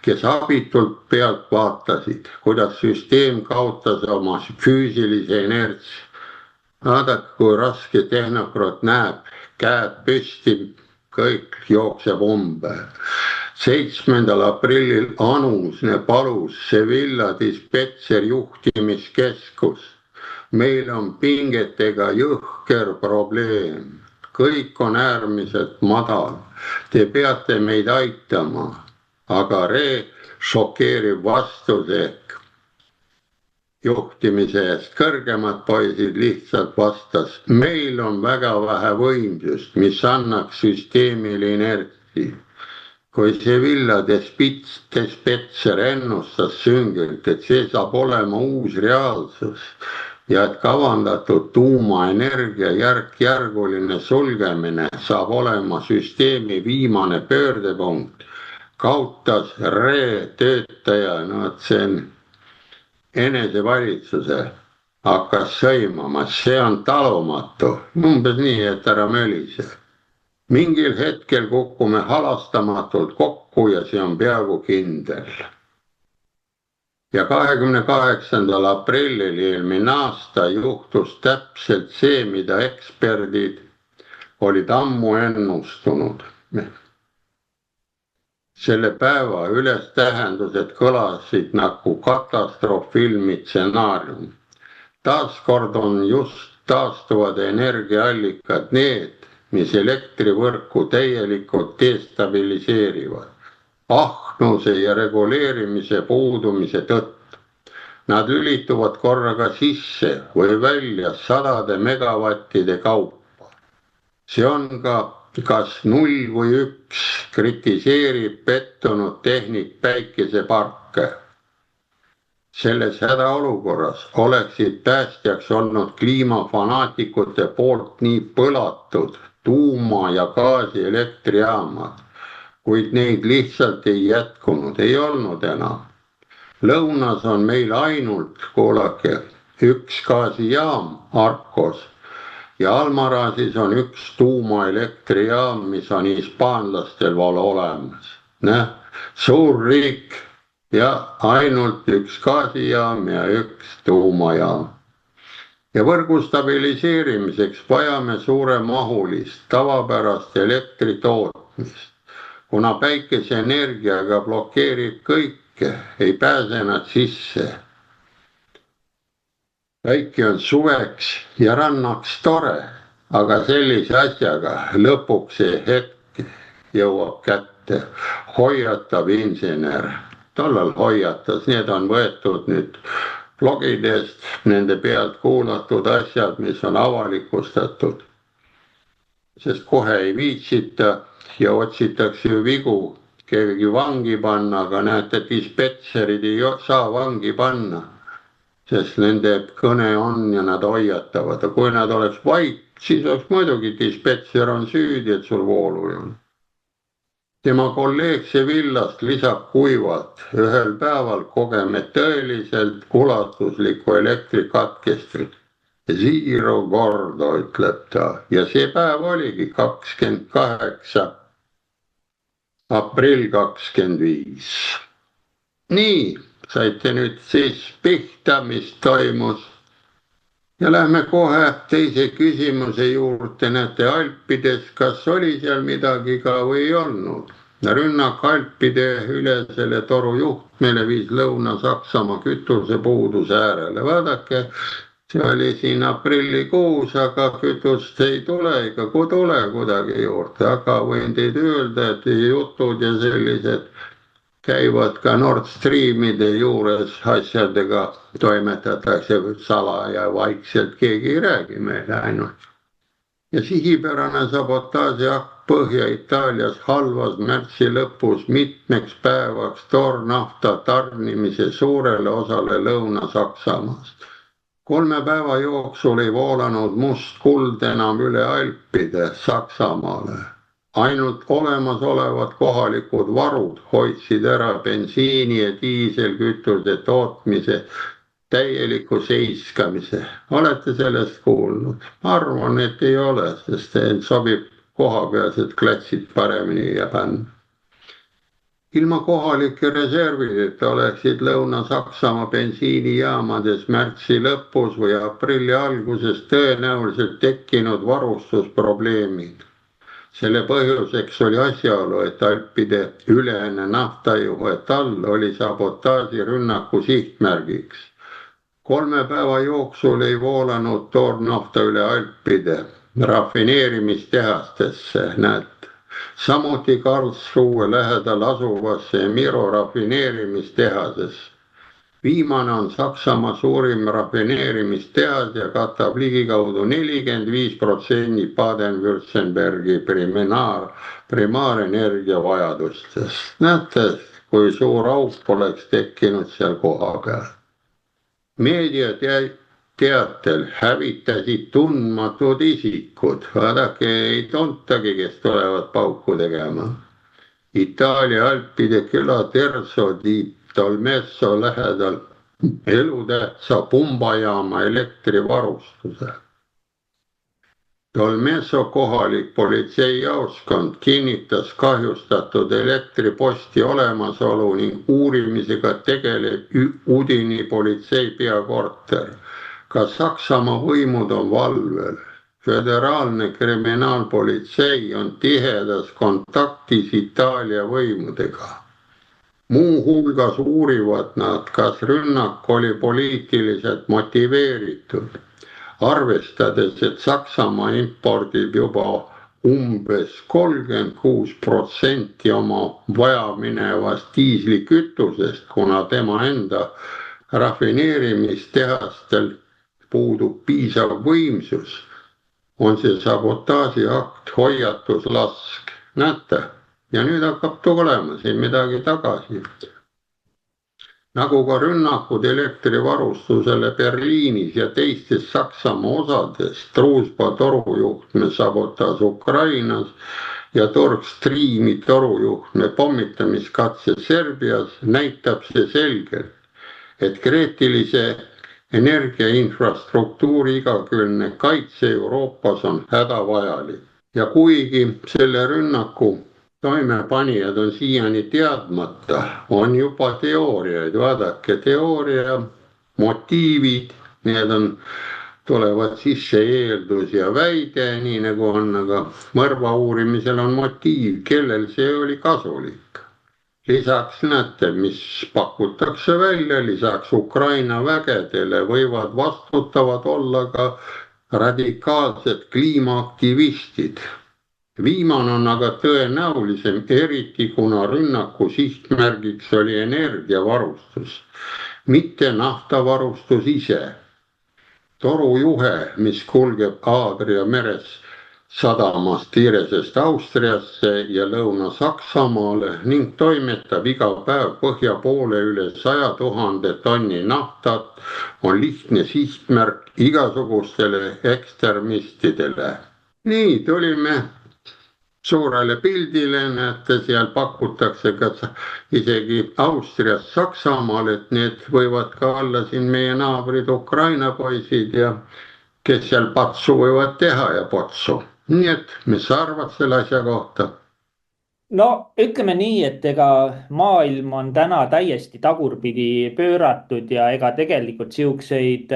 kes abitult pealt vaatasid, kuidas süsteem kaotas oma füüsilise inertsi. Vaadake, kui raske tehnokraat näeb, käed püsti, kõik jookseb umbe. 7. aprillil Anusne palus Sevilla dispetser juhtimiskeskus. Meil on pingetega jõhker probleem. Kõik on äärmiselt madal. Te peate meid aitama. Aga šokeeriv vastus juhtimise eest kõrgemad poisid lihtsalt vastas. Meil on väga vähe võimsust, mis annaks süsteemile inertsi. Kui Sevilla dispetser ennustas süngelt, et see saab olema uus reaalsus ja et kavandatud tuumaenergia järk-järguline sulgemine saab olema süsteemi viimane pöördepunkt, kaotas töötaja, see on enesevalitsuse, hakkas sõimama, see on talumatu, umbes nii, et ära mölise. Mingil hetkel kukume halastamatult kokku ja see on peaaegu kindel. Ja 28. aprillil eelmine aasta juhtus täpselt see, mida eksperdid olid ammu ennustunud. Selle päeva ülestähendused kõlasid nagu katastroofilmi stsenaarium. Taaskord on just taastuvad energiaallikad need, mis elektrivõrku täielikult destabiliseerivad, ahnuse ja reguleerimise puudumise tõttu. Nad lülituvad korraga sisse või välja 100 megavattide kaupa. See on ka kas 0 või 1, kritiseerib pettunud tehnik päikeseparke. Selles hädaolukorras oleksid päästjaks olnud kliimafanaatikute poolt nii põlatud tuuma- ja gaasielektrijaamad, kuid neid lihtsalt ei jätkunud, ei olnud enam. Lõunas on meil ainult, kuulake, 1 gaasijaam Arkos ja Almarasis on 1 tuumaelektrijaam, mis on hispaanlastel veel olemas. Suur riik ja ainult 1 gaasijaam ja 1 tuumajaam. Ja võrgu stabiliseerimiseks vajame suuremahulist tavapärast elektritootmist. Kuna päikeseenergiaga blokeerib kõike, ei pääse nad sisse. Päike on suveks ja rannaks tore, aga sellise asjaga lõpuks see hetk jõuab kätte, hoiatab insener. Tollal hoiatas, need on võetud nüüd blogidest, nende pealt kuulatud asjad, mis on avalikustatud. Sest kohe ei viitsita ja otsitakse ju vigu, keegi vangi panna, aga näete, dispetserid ei saa vangi panna, sest nende kõne on ja nad hoiatavad. Kui nad oleks vait, siis oleks muidugi dispetser on süüdi, et sul voolu ei ole. Tema kolleeg Sevillast lisab kuivalt, ühel päeval kogeme tõeliselt ulatuslikku elektrikatkestust. Zero korda, ütleb ta. Ja see päev oligi 28. aprill 25. Nii, saite nüüd siis pihta, mis toimus. Ja lähme kohe teise küsimuse juurde, näete Alpides, kas oli seal midagi ka või ei olnud. Rünnak Alpide ülesele torujuhtmele viis Lõuna-Saksamaa kütusepuuduse äärele. Vaadake, see oli siin aprillikuus, aga kütust ei tule ega tule kuidagi juurde, aga võin teid öelda, et jutud ja sellised käivad ka Nord Streamide juures, asjadega toimetatakse salaja, vaikselt keegi ei räägi meile ainult. Ja sihipärane sabotaažiakt Põhja-Itaalias halvas märtsi lõpus mitmeks päevaks toornafta tarnimise suurele osale Lõuna-Saksamaast. 3 päeva jooksul ei voolanud must kuld enam üle Alpide Saksamaale. Ainult olemasolevad kohalikud varud hoidsid ära bensiini ja diiselkütuse tootmise täieliku seiskamise. Olete sellest kuulnud? Arvan, et ei ole, sest see sobib kohapealsed klatsid paremini ja panna. Ilma kohalike reservideta oleksid Lõuna-Saksamaa bensiinijaamades märtsi lõpus või aprilli alguses tõenäoliselt tekkinud varustusprobleemid. Selle põhjuseks oli asjaolu, et Alpide ülene naftajuhe tall oli sabotaažirünnaku sihtmärgiks. 3 päeva jooksul ei voolanud toornafta üle Alpide rafineerimistehastesse, näete. Samuti Karlsruhe lähedal asuvasse Miro rafineerimistehasesse. Viimane on Saksamaa suurim rafineerimistehas ja katab ligikaudu 45% Baden-Württembergi primaarenergia vajadustest. Näete, kui suur auk oleks tekkinud seal koha peal. Meediateatel hävitasid tundmatud isikud. Vaadake, ei tuntagi, kes tulevad pauku tegema. Itaalia Alpide küla Terzo di Tolmesso lähedal elutähtsa pumbajaama elektrivarustuse. Tolmesso kohalik politseijaoskond kinnitas kahjustatud elektriposti olemasolu ning uurimisega tegeleb Udini politsei peakorter. Ka Saksamaa võimud on valvel. Föderaalne kriminaalpolitsei on tihedas kontaktis Itaalia võimudega. Muu hulgas uurivad nad, kas rünnak oli poliitiliselt motiveeritud, arvestades, et Saksamaa impordib juba umbes 36% oma vajaminevast diislikütusest, kuna tema enda rafineerimistehastel puudub piisav võimsus, on see sabotaažiakt hoiatuslask. Näete? Ja nüüd hakkab tulema siin midagi tagasi. Nagu ka rünnakud elektrivarustusele Berliinis ja teistes Saksamaa osades, Truuspa torujuhtme sabotaaž Ukrainas ja Nord Streami torujuhtme pommitamiskatse Serbias, näitab see selgelt, et kriitilise energiainfrastruktuuri igakülgne kaitse Euroopas on hädavajalik. Ja kuigi selle rünnaku toimepanijad on siiani teadmata, on juba teooriaid. Vaadake, teooria, motiivid, need tulevad sisse eeldus ja väide, nii nagu on, aga mõrva uurimisel on motiiv, kellel see oli kasulik. Lisaks näete, mis pakutakse välja, lisaks Ukraina vägedele võivad vastutavad olla ka radikaalsed kliimaaktivistid. Viimane on aga tõenäolisem, eriti kuna rünnaku sihtmärgiks oli energiavarustus, mitte naftavarustus ise. Torujuhe, mis kulgeb Aadria meres sadamast Tiresest Austriasse ja Lõuna-Saksamaale ning toimetab iga päev põhja poole üle 100 000 tonni naftat, on lihtne sihtmärk igasugustele ekstremistidele. Nii, tulime suurele pildile, näete, seal pakutakse ka isegi Austrias Saksamaal, et need võivad ka olla siin meie naabrid Ukraina poisid ja kes seal patsu võivad teha ja potsu. Nii et, mis sa arvad selle asja kohta? no ütleme nii, et ega maailm on täna täiesti tagurpidi pööratud ja ega tegelikult siukseid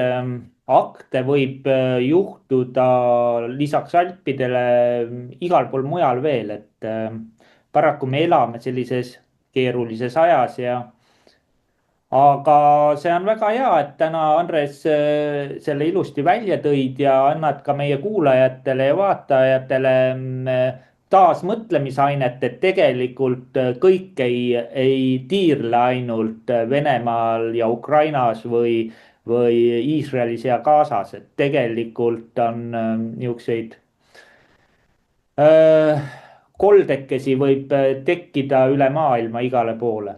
akte võib juhtuda lisaks Alpidele igal pool mujal veel, et paraku me elame sellises keerulises ajas aga see on väga hea, et täna Andres selle ilusti välja tõid ja annad ka meie kuulajatele ja vaatajatele taas mõtlemisainet, et tegelikult kõik ei tiirle ainult Venemaal ja Ukrainas või Iisraelis ja Gazas, et tegelikult on niisuguseid koldekesi võib tekkida üle maailma igale poole.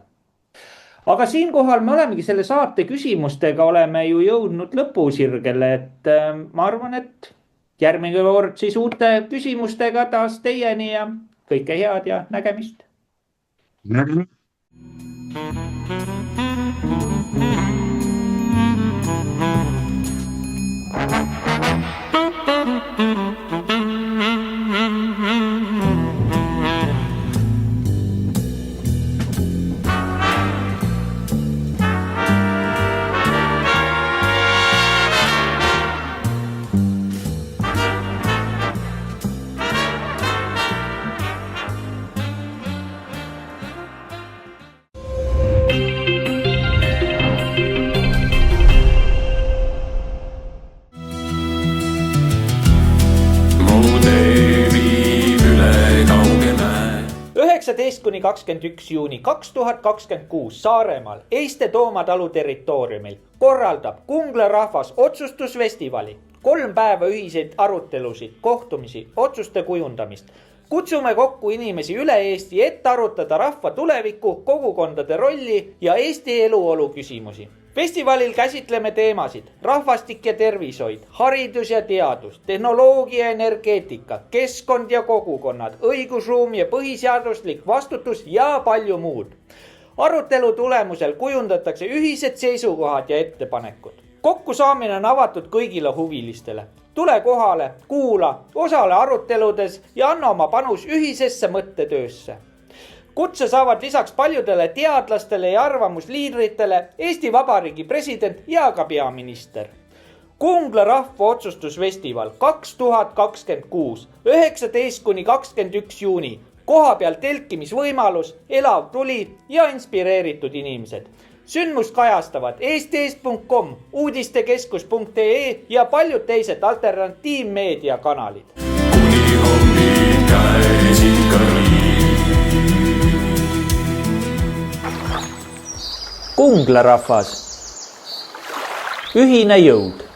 Aga siinkohal me olemegi selle saate küsimustega oleme ju jõudnud lõpusirgele, et ma arvan, et järgmine kord siis uute küsimustega taas teieni ja kõike head ja nägemist. mu tee viib üle kauge mäe. 19–21 juuni 2026 Saaremaal Eiste-Tooma talu territooriumil korraldab Kungla rahvas otsustusfestivali. 3 päeva ühiseid arutelusid, kohtumisi, otsuste kujundamist. Kutsume kokku inimesi üle Eesti, et arutada rahva tulevikku, kogukondade rolli ja Eesti eluolu küsimusi. Festivalil käsitleme teemasid rahvastik ja tervishoid, haridus ja teadus, tehnoloogia ja energeetika, keskkond ja kogukonnad, õigusruum ja põhiseaduslik vastutus ja palju muud. Arutelu tulemusel kujundatakse ühised seisukohad ja ettepanekud. Kokkusaamine on avatud kõigile huvilistele. Tule kohale, kuula, osale aruteludes ja anna oma panus ühisesse mõttetöösse. Kutse saavad lisaks paljudele teadlastele ja arvamusliidritele Eesti Vabariigi president ja ka peaminister. Kungla rahva otsustusfestival 2026, 19–21 juuni, koha peal telkimisvõimalus, elav tuli ja inspireeritud inimesed. Sündmust kajastavad eestist.com, uudistekeskus.ee ja paljud teised alternatiivmeedia kanalid. Kuni hommik käes ikka Kungla rahvas, ühine jõud.